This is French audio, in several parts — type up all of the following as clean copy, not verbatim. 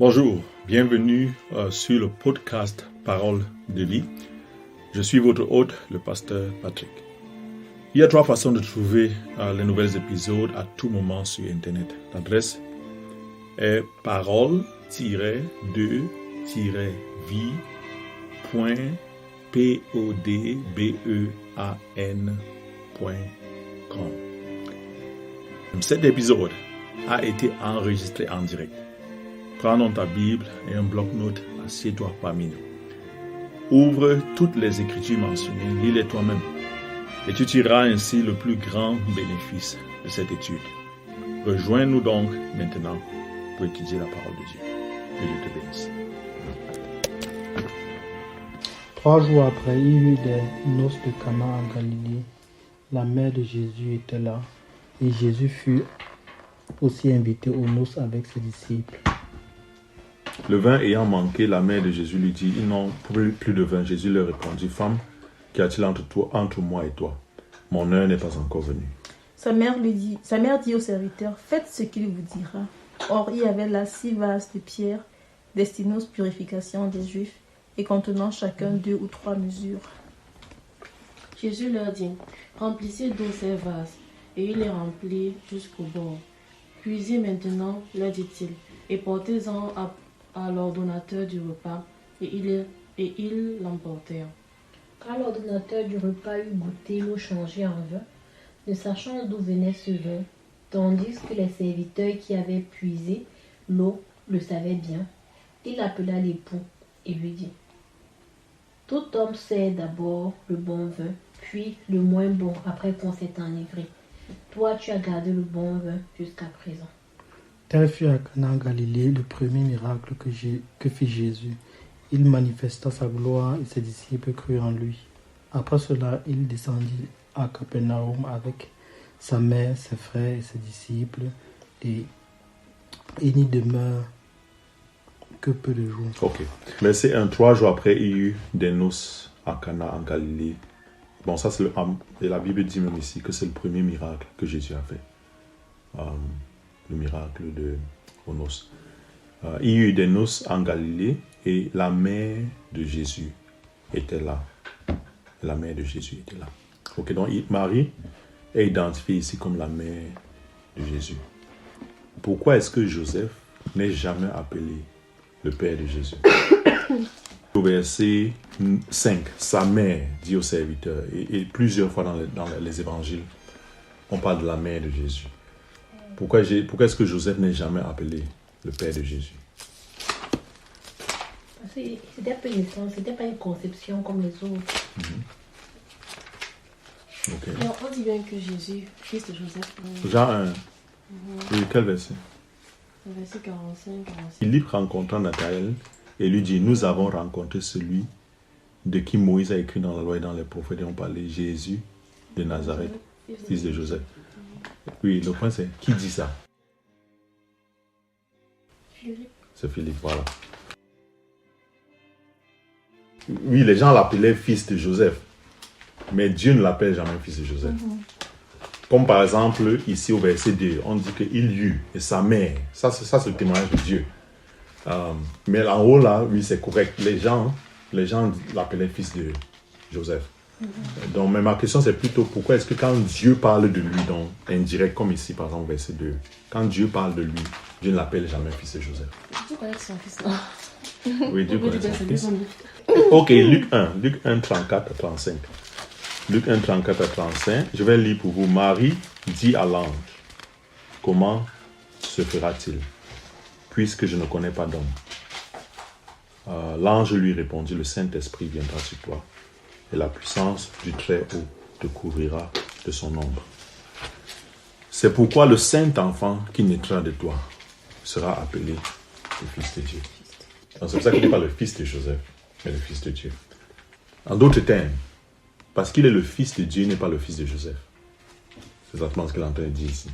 Bonjour, bienvenue sur le podcast Parole de vie. Je suis votre hôte, le pasteur Patrick. Il y a 3 façons de trouver les nouveaux épisodes à tout moment sur Internet. L'adresse est parole-de-vie.podbean.com. Cet épisode a été enregistré en direct. Prends ta Bible et un bloc-notes, assieds-toi parmi nous. Ouvre toutes les écritures mentionnées, lis-les toi-même, et tu tireras ainsi le plus grand bénéfice de cette étude. Rejoins-nous donc maintenant pour étudier la parole de Dieu. Que Dieu te bénisse. 3 jours après, il y eut des noces de Cana en Galilée. La mère de Jésus était là, et Jésus fut aussi invité aux noces avec ses disciples. Le vin ayant manqué, la mère de Jésus lui dit, ils n'ont plus de vin. Jésus leur répondit, femme, qu'y a-t-il entre moi et toi? Mon heure n'est pas encore venue. Sa mère dit au serviteur, faites ce qu'il vous dira. Or, il y avait là 6 vases de pierre destinés aux purifications des Juifs et contenant chacun 2 ou 3 mesures. Jésus leur dit, remplissez d'eau ces vases, et il les remplit jusqu'au bord. Puisez maintenant, leur dit-il, et portez-en à l'ordonnateur du repas, et ils l'emportèrent. Quand l'ordonnateur du repas eut goûté l'eau changée en vin, ne sachant d'où venait ce vin, tandis que les serviteurs qui avaient puisé l'eau le savaient bien, il appela l'époux et lui dit, « Tout homme sait d'abord le bon vin, puis le moins bon après qu'on s'est enivré. Toi, tu as gardé le bon vin jusqu'à présent. » Tel fut à Cana en Galilée le premier miracle que fit Jésus. Il manifesta sa gloire et ses disciples crurent en lui. Après cela, il descendit à Capernaum avec sa mère, ses frères et ses disciples, et il n'y demeure que peu de jours. Ok. Verset 1, 3 jours après, il y eut des noces à Cana en Galilée. Bon, ça c'est et la Bible dit même ici que c'est le premier miracle que Jésus a fait. Le miracle aux noces. Il y eut des noces en Galilée et la mère de Jésus était là. La mère de Jésus était là. Ok, donc Marie est identifiée ici comme la mère de Jésus. Pourquoi est-ce que Joseph n'est jamais appelé le père de Jésus? Au verset 5, sa mère dit au serviteur, et plusieurs fois dans les évangiles, on parle de la mère de Jésus. Pourquoi est-ce que Joseph n'est jamais appelé le père de Jésus? Parce que c'était pas naissance, c'était pas une conception comme les autres. Ok. Alors, on dit bien que Jésus, fils de Joseph, Jean 1. Et quel verset? le verset 45, 46. Philippe rencontra Nathanaël et lui dit, nous avons rencontré celui de qui Moïse a écrit dans la loi et dans les prophètes, et on parlait Jésus de Nazareth, fils de Joseph. Oui, le point c'est, qui dit ça? Philippe. C'est Philippe, voilà. Oui, les gens l'appelaient fils de Joseph, mais Dieu ne l'appelle jamais fils de Joseph. Comme par exemple, ici au verset 2, on dit qu'il y eut, et sa mère, ça c'est le témoignage de Dieu. Mais en haut là, oui c'est correct, les gens l'appelaient fils de Joseph. Donc, mais ma question c'est plutôt pourquoi est-ce que quand Dieu parle de lui, donc indirect comme ici par exemple verset 2, quand Dieu parle de lui, Dieu ne l'appelle jamais fils de Joseph. Dieu connaît son fils là. Oui, Dieu connaît son fils. Son... Ok, Luc 1, 34 à 35. Luc 1, 34 à 35, je vais lire pour vous. Marie dit à l'ange, comment se fera-t-il, puisque je ne connais pas d'homme? L'ange lui répondit, le Saint-Esprit viendra sur toi, et la puissance du Très-Haut te couvrira de son ombre. C'est pourquoi le Saint-Enfant qui naîtra de toi sera appelé le Fils de Dieu. Donc, c'est pour ça qu'il n'est pas le fils de Joseph, mais le Fils de Dieu. En d'autres termes, parce qu'il est le Fils de Dieu, il n'est pas le Fils de Joseph. C'est exactement ce qu'il est en train de dire ici.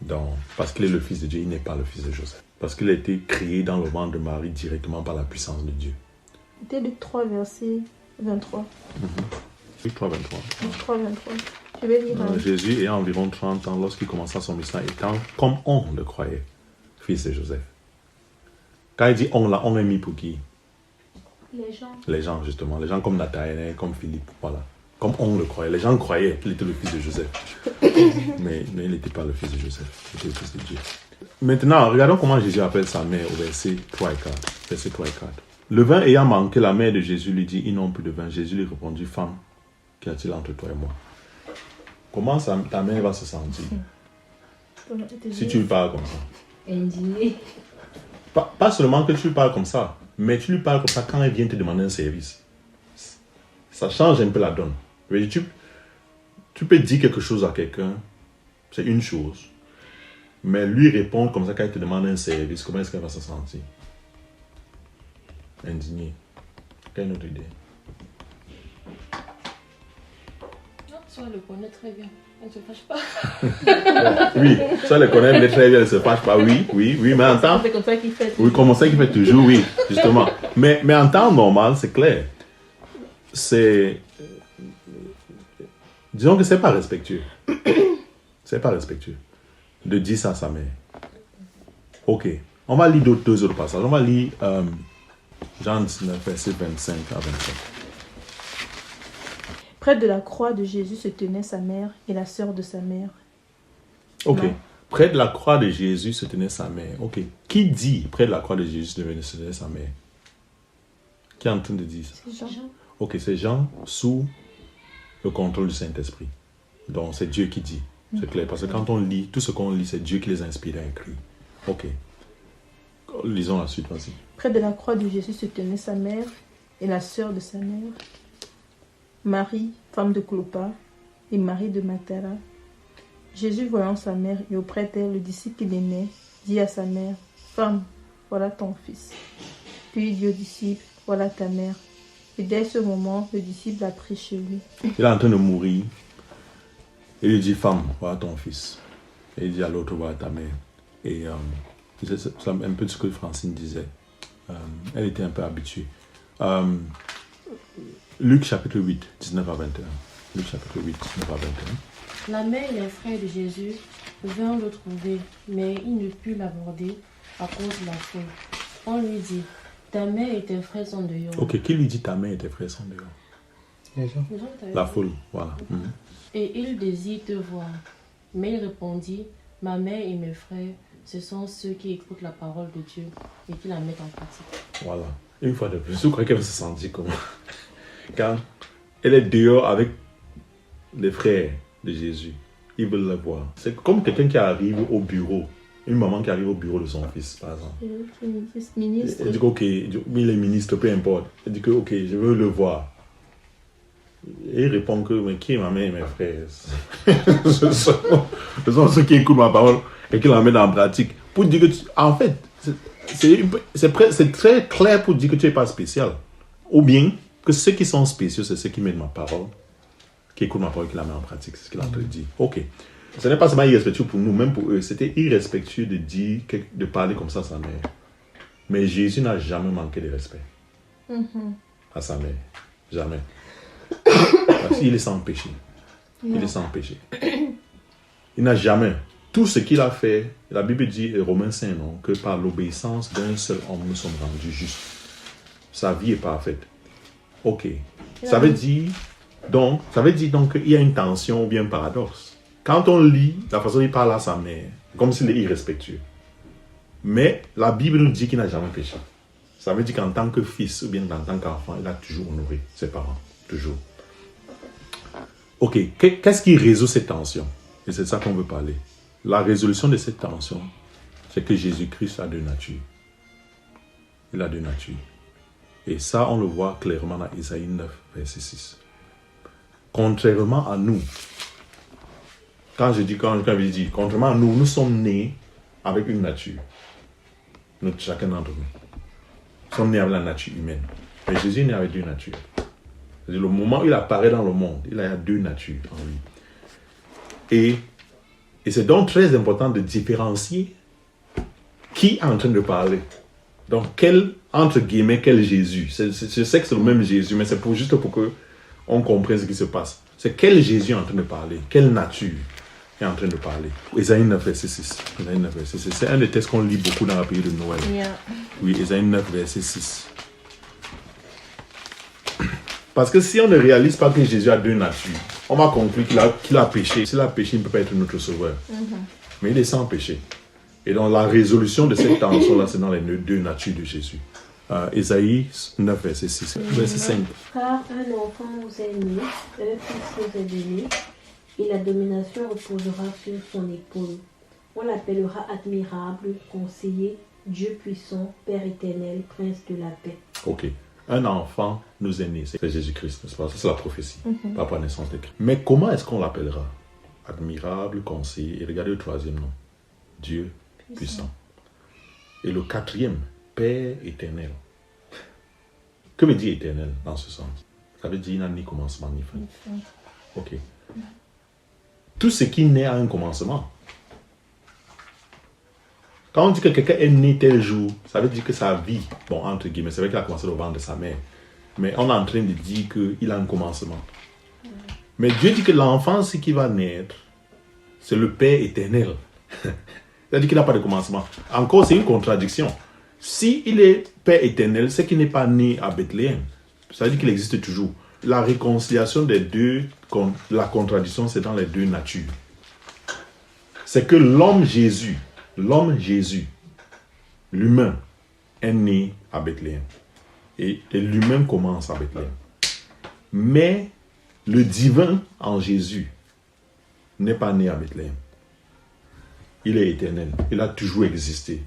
Donc, parce qu'il est le Fils de Dieu, il n'est pas le Fils de Joseph. Parce qu'il a été créé dans le ventre de Marie directement par la puissance de Dieu. C'était Luc 3, verset 23. Luc 3, 23. Luc 3, 23. Je vais lire. Jésus ayant environ 30 ans lorsqu'il commença son ministère, étant, comme on le croyait, fils de Joseph. Quand il dit on, là, on est mis pour qui? Les gens. Les gens, justement. Les gens comme Nathanaël, comme Philippe, voilà. Comme on le croyait. Les gens croyaient qu'il était le fils de Joseph. mais il n'était pas le fils de Joseph. Il était le fils de Dieu. Maintenant, regardons comment Jésus appelle sa mère au verset 3 et 4. Verset 3 et 4. Le vin ayant manqué, la mère de Jésus lui dit, ils n'ont plus de vin. Jésus lui répondit, femme, qu'y a-t-il entre toi et moi? Comment ta mère va se sentir si tu lui parles comme ça? Indigné. Pas seulement que tu lui parles comme ça, mais tu lui parles comme ça quand elle vient te demander un service. Ça change un peu la donne. Tu peux dire quelque chose à quelqu'un, c'est une chose, mais lui répondre comme ça quand il te demande un service, comment est-ce qu'elle va se sentir? Indigné. Quelle autre idée? Non, ça, elle le connaît très bien. Elle ne se fâche pas. Oui, ça le connaît très bien, elle ne se fâche pas. Oui, mais en temps... C'est comme ça qu'il fait. Oui, comme ça qu'il fait toujours, oui, justement. Mais en temps normal, c'est clair. C'est... Disons que c'est pas respectueux. C'est pas respectueux de dire ça à sa mère. Ok. On va lire deux autres passages. On va lire Jean 19, verset 25 à 27. Près de la croix de Jésus se tenait sa mère et la sœur de sa mère. Ok. Non. Près de la croix de Jésus se tenait sa mère. Ok. Qui dit près de la croix de Jésus se tenait sa mère? Qui est en train de dire ça? C'est Jean. Ok, c'est Jean sous le contrôle du Saint-Esprit. Donc, c'est Dieu qui dit. C'est clair. Parce que quand on lit, tout ce qu'on lit, c'est Dieu qui les inspire à écrire. Ok. Lisons la suite, vas-y. Près de la croix de Jésus se tenait sa mère et la sœur de sa mère, Marie, femme de Clopas, et Marie de Magdala. Jésus, voyant sa mère et auprès d'elle le disciple qu'il aimait, dit à sa mère, « Femme, voilà ton fils. » Puis il dit au disciple, « Voilà ta mère. » Et dès ce moment, le disciple l'a pris chez lui. Il est en train de mourir. Et il dit, femme, voilà ton fils. Et il dit à l'autre, voilà ta mère. Et c'est un peu ce que Francine disait. Elle était un peu habituée. Luc chapitre 8, 19 à 21. Luc chapitre 8, 19 à 21. La mère et les frères de Jésus vinrent le trouver, mais ils ne purent l'aborder à cause de la foule. On lui dit, ta mère et tes frères sont dehors. Ok, qui lui dit ta mère et tes frères sont dehors? Les gens. Les gens t'avaient La dit. foule, voilà. Et il désire te voir. Mais il répondit, ma mère et mes frères, ce sont ceux qui écoutent la parole de Dieu et qui la mettent en pratique. Voilà. Une fois de plus, je crois qu'elle va se sentir comment? Quand elle est dehors avec les frères de Jésus, ils veulent la voir. C'est comme quelqu'un qui arrive au bureau. Une maman qui arrive au bureau de son fils, par exemple. Ministre. Elle dit que, ok, il est ministre, peu importe. Elle dit que, ok, je veux le voir. Et il répond que, mais qui est ma mère et mes frères? Ce sont ceux qui écoutent ma parole et qui la mettent en pratique. Pour dire que, en fait, c'est très clair pour dire que tu n'es pas spécial. Ou bien que ceux qui sont spéciaux, c'est ceux qui mettent ma parole, qui écoutent ma parole et qui la mettent en pratique. C'est ce qu'il a dit. Ok. Ce n'est pas seulement irrespectueux pour nous, même pour eux. C'était irrespectueux de dire, de parler comme ça à sa mère. Mais Jésus n'a jamais manqué de respect à sa mère. Jamais. Parce qu'il est sans péché. Il est sans péché. Il n'a jamais. Tout ce qu'il a fait, la Bible dit, Romains 5, non, que par l'obéissance d'un seul homme, nous sommes rendus justes. Sa vie est parfaite. Ok. Ça veut dire donc qu'il y a une tension ou bien un paradoxe. Quand on lit la façon dont il parle à sa mère, comme s'il est irrespectueux. Mais la Bible nous dit qu'il n'a jamais péché. Ça veut dire qu'en tant que fils ou bien en tant qu'enfant, il a toujours honoré ses parents. Toujours. Ok, qu'est-ce qui résout cette tension? Et c'est de ça qu'on veut parler. La résolution de cette tension, c'est que Jésus-Christ a deux natures. Il a deux natures. Et ça, on le voit clairement dans Isaïe 9, verset 6. Contrairement à nous, quand je dis, contrairement à nous, nous sommes nés avec une nature. Chacun d'entre nous. Nous sommes nés avec la nature humaine. Mais Jésus est né avec deux natures. C'est-à-dire, le moment où il apparaît dans le monde, il a deux natures en lui. Et c'est donc très important de différencier qui est en train de parler. Donc, entre guillemets, quel Jésus? Je sais que c'est le même Jésus, mais c'est juste pour qu'on comprenne ce qui se passe. C'est quel Jésus est en train de parler? Quelle nature? est en train de parler. Ésaïe 9, verset 6. Ésaïe 9, verset 6. C'est un des textes qu'on lit beaucoup dans la période de Noël. Yeah. Oui, Ésaïe 9, verset 6. Parce que si on ne réalise pas que Jésus a deux natures, on va conclure qu'il a péché. S'il a péché, il ne peut pas être notre sauveur. Mais il est sans péché. Et donc la résolution de cette tension-là, c'est dans les deux natures de Jésus. Ésaïe 9, verset 6. Verset 5. Car un enfant vous est né, un fils vous est donné, et la domination reposera sur son épaule. On l'appellera admirable, conseiller, Dieu puissant, Père éternel, prince de la paix. Ok. Un enfant nous est né, c'est Jésus-Christ, n'est-ce pas? Ça, c'est la prophétie, par la naissance de Christ. Mais comment est-ce qu'on l'appellera? Admirable, conseiller, et regardez le troisième nom, Dieu puissant. Et le quatrième, Père éternel. Que veut dire éternel dans ce sens? Ça veut dire qu'il n'a ni commencement ni fin. Ok. Tout ce qui naît a un commencement. Quand on dit que quelqu'un est né tel jour, ça veut dire que sa vie, bon, entre guillemets, c'est vrai qu'il a commencé au ventre de sa mère, mais on est en train de dire qu'il a un commencement. Mais Dieu dit que l'enfant, ce qui va naître, c'est le Père éternel. C'est-à-dire qu'il n'a pas de commencement. Encore, c'est une contradiction. S'il est Père éternel, c'est qu'il n'est pas né à Bethléem. Ça veut dire qu'il existe toujours. La réconciliation des deux, la contradiction, c'est dans les deux natures. C'est que l'homme Jésus, l'humain, est né à Bethléem. Et l'humain commence à Bethléem. Mais le divin en Jésus n'est pas né à Bethléem. Il est éternel. Il a toujours existé.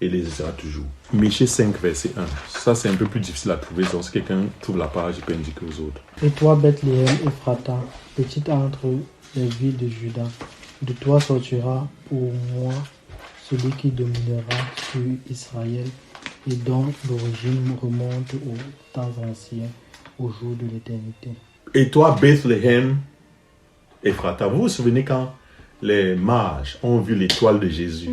Et il existera toujours. Michée 5, verset 1. Ça, c'est un peu plus difficile à trouver. Donc, si quelqu'un trouve la page, il peut indiquer aux autres. Et toi, Bethléem Ephrata, petite entre les villes de Juda, de toi sortira pour moi celui qui dominera sur Israël et dont l'origine remonte aux temps anciens, au jour de l'éternité. Et toi, Bethléem Ephrata, vous vous souvenez quand les mages ont vu l'étoile de Jésus?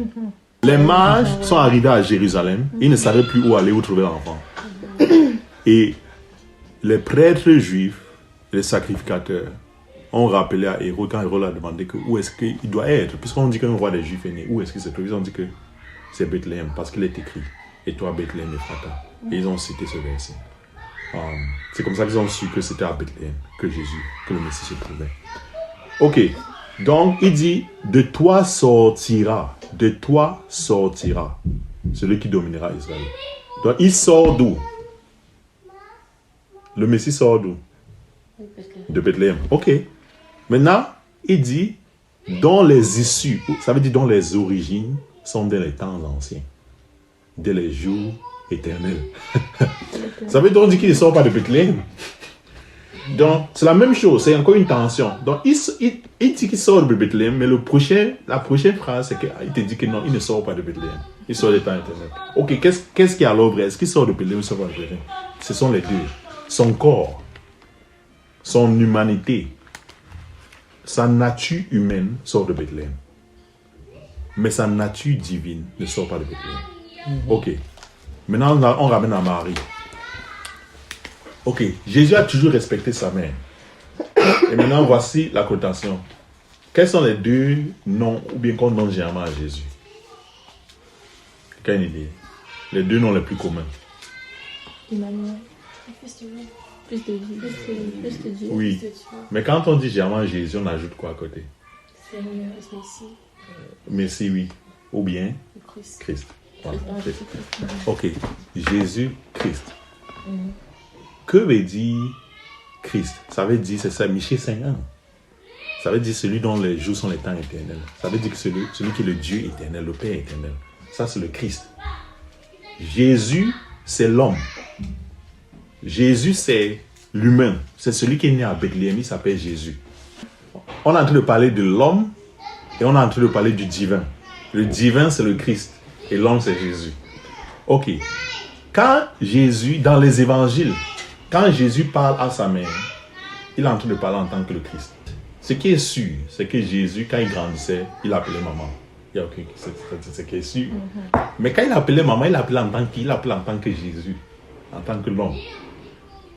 Les mages sont arrivés à Jérusalem, ils ne savaient plus où aller, où trouver l'enfant. Et les prêtres juifs, les sacrificateurs, ont rappelé à Hérode, quand Hérode a demandé que où est-ce qu'il doit être, puisqu'on dit qu'un roi des Juifs est né, où est-ce qu'il se trouve? Ils ont dit que c'est Bethléem, parce qu'il est écrit, et toi Bethléem Ephrata. Et ils ont cité ce verset. C'est comme ça qu'ils ont su que c'était à Bethléem que Jésus, que le Messie se trouvait. Ok, donc il dit, de toi sortira celui qui dominera Israël. Donc il sort d'où? Le Messie sort d'où? De Bethléem. Ok. Maintenant, il dit, dont les issues, ça veut dire dont les origines sont dès les temps anciens, dès les jours éternels. Ça veut donc dire qu'il ne sort pas de Bethléem. Donc, c'est la même chose, c'est encore une tension. Donc, il dit qu'il sort de Bethléem, mais la prochaine phrase, c'est qu'il te dit que non, il ne sort pas de Bethléem. Il sort des temps éternels. Ok, qu'est-ce qui est à l'œuvre? Est-ce qu'il sort de Bethléem ou il sort pas de Bethléem? Ce sont les deux. Son corps, son humanité, sa nature humaine sort de Bethléem. Mais sa nature divine ne sort pas de Bethléem. Ok. Maintenant, on ramène à Marie. Ok. Jésus a toujours respecté sa mère. Et maintenant, voici la cotation. Quels sont les deux noms, ou bien qu'on donne généralement à Jésus? Quelle idée? Les deux noms les plus communs. Emmanuel. Plus de vie. Plus de Dieu. Oui. Mais quand on dit généralement Jésus, on ajoute quoi à côté? Seigneur, Messie, Messie, oui. Ou bien Christ. Christ. Voilà, Christ. Ok. Jésus, Christ. Que veut dire Christ? Ça veut dire, c'est ça, Michée 5.1. Ça veut dire celui dont les jours sont les temps éternels. Ça veut dire que celui qui est le Dieu éternel, le Père éternel. Ça, c'est le Christ. Jésus, c'est l'homme. Jésus, c'est l'humain. C'est celui qui est né à Bethléem, il s'appelle Jésus. On est en train de parler de l'homme et on est en train de parler du divin. Le divin, c'est le Christ et l'homme, c'est Jésus. Ok. Quand Jésus, dans les évangiles, quand Jésus parle à sa mère, il est en train de parler en tant que le Christ. Ce qui est sûr, c'est que Jésus, quand il grandissait, il appelait maman. Il y a aucun, c'est ce qui est sûr. Mais quand il appelait maman, il appelait en tant que Jésus, en tant que l'homme.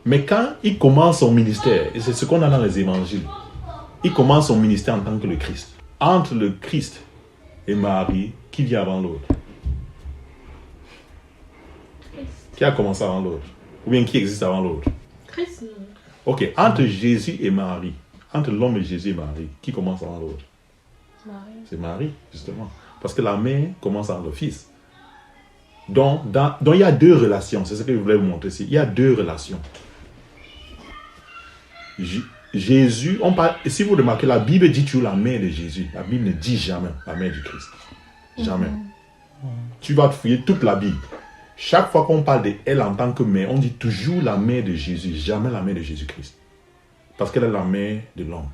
Mais quand il commence son ministère, et c'est ce qu'on a dans les évangiles, il commence son ministère en tant que le Christ. entre le Christ et Marie, qui vient avant l'autre? Qui a commencé avant l'autre? Ou bien qui existe avant l'autre? Christ. Ok, entre Jésus et Marie, entre l'homme et Jésus et Marie, qui commence avant l'autre? Marie. C'est Marie, justement. Parce que la mère commence avant le fils. Donc, il y a deux relations. C'est ce que je voulais vous montrer ici. Il y a deux relations. Jésus, on parle, si vous remarquez, la Bible dit toujours la mère de Jésus. La Bible ne dit jamais la mère du Christ. Jamais. Tu vas te fouiller toute la Bible. Chaque fois qu'on parle d'elle en tant que mère, on dit toujours la mère de Jésus, jamais la mère de Jésus-Christ. Parce qu'elle est la mère de l'homme.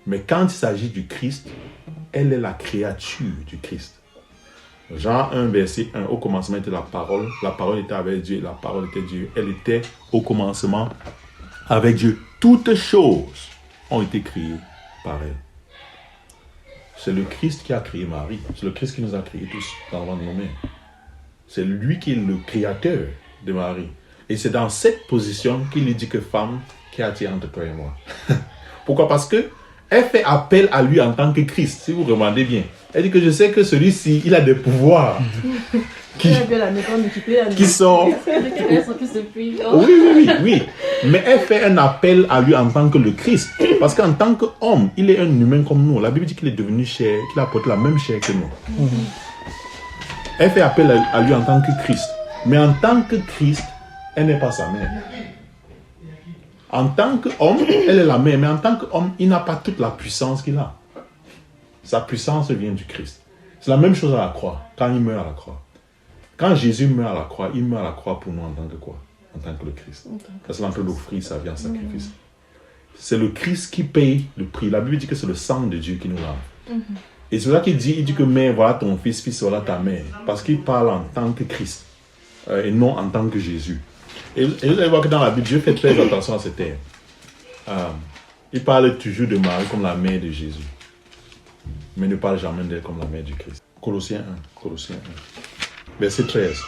Mais quand il s'agit du Christ, elle est la créature du Christ. Jean 1, verset 1, au commencement était la parole était avec Dieu, la parole était Dieu. Elle était au commencement avec Dieu. Toutes choses ont été créées par elle. C'est le Christ qui a créé Marie. C'est le Christ qui nous a créés tous dans le ventre de nos mères. C'est lui qui est le créateur de Marie. Et c'est dans cette position qu'il lui dit que femme, qui a-t-il entre toi et moi? Pourquoi? Parce que elle fait appel à lui en tant que Christ, si vous regardez bien. Elle dit que je sais que celui-ci, il a des pouvoirs qui sont... Oui. Mais elle fait un appel à lui en tant que le Christ. Parce qu'en tant qu'homme, il est un humain comme nous. La Bible dit qu'il est devenu chair, qu'il a porté la même chair que nous. Elle fait appel à lui en tant que Christ. Mais en tant que Christ, elle n'est pas sa mère. En tant qu'homme, elle est la mère. Mais en tant qu'homme, il n'a pas toute la puissance qu'il a. Sa puissance vient du Christ. C'est la même chose à la croix, quand il meurt à la croix. Quand Jésus meurt à la croix, il meurt à la croix pour nous en tant que quoi? En tant que le Christ. Parce qu'il est en train d'offrir sa vie en sacrifice. C'est le Christ qui paye le prix. La Bible dit que c'est le sang de Dieu qui nous lave. Et c'est là qu'il dit que mère, voilà ton fils, fils, voilà ta mère. Parce qu'il parle en tant que Christ et non en tant que Jésus. Et vous allez voir que dans la Bible, Dieu fait très attention à ces termes. Il parle toujours de Marie comme la mère de Jésus. Mais ne parle jamais d'elle comme la mère du Christ. Colossiens 1. Verset 13.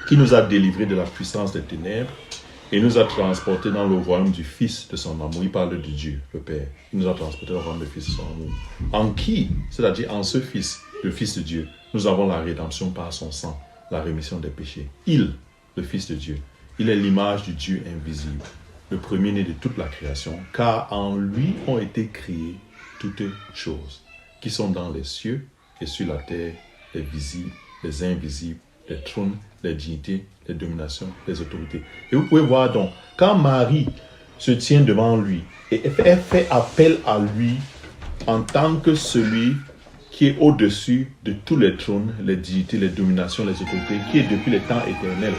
Qui nous a délivrés de la puissance des ténèbres et nous a transportés dans le royaume du Fils de son amour. Il parle de Dieu, le Père. Il nous a transportés dans le royaume du Fils de son amour. En qui, c'est-à-dire en ce Fils, le Fils de Dieu, nous avons la rédemption par son sang, la rémission des péchés. Il, le Fils de Dieu, il est l'image du Dieu invisible, le premier-né de toute la création, car en lui ont été créées toutes choses, qui sont dans les cieux et sur la terre, les visibles, les invisibles, les trônes, les dignités, les dominations, les autorités. Et vous pouvez voir donc, quand Marie se tient devant lui, et elle fait appel à lui en tant que celui qui est au-dessus de tous les trônes, les dignités, les dominations, les autorités, qui est depuis les temps éternels.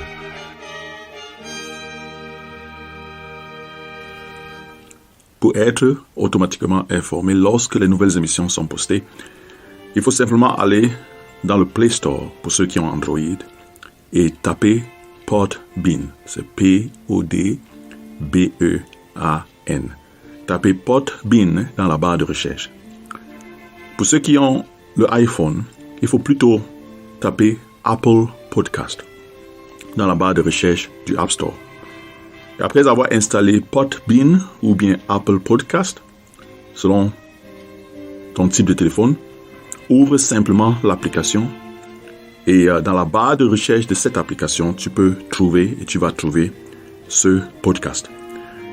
Pour être automatiquement informé lorsque les nouvelles émissions sont postées, il faut simplement aller dans le Play Store pour ceux qui ont Android et taper Podbean. C'est Podbean. Tapez Podbean dans la barre de recherche. Pour ceux qui ont le iPhone, il faut plutôt taper Apple Podcast dans la barre de recherche du App Store. Et après avoir installé Podbean ou bien Apple Podcast, selon ton type de téléphone, ouvre simplement l'application et dans la barre de recherche de cette application, tu vas trouver ce podcast.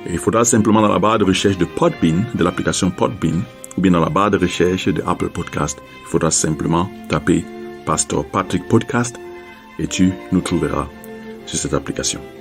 Et il faudra simplement dans la barre de recherche de Podbean, de l'application Podbean, ou bien dans la barre de recherche de Apple Podcast, il faudra simplement taper Pasteur Patrick Podcast et tu nous trouveras sur cette application.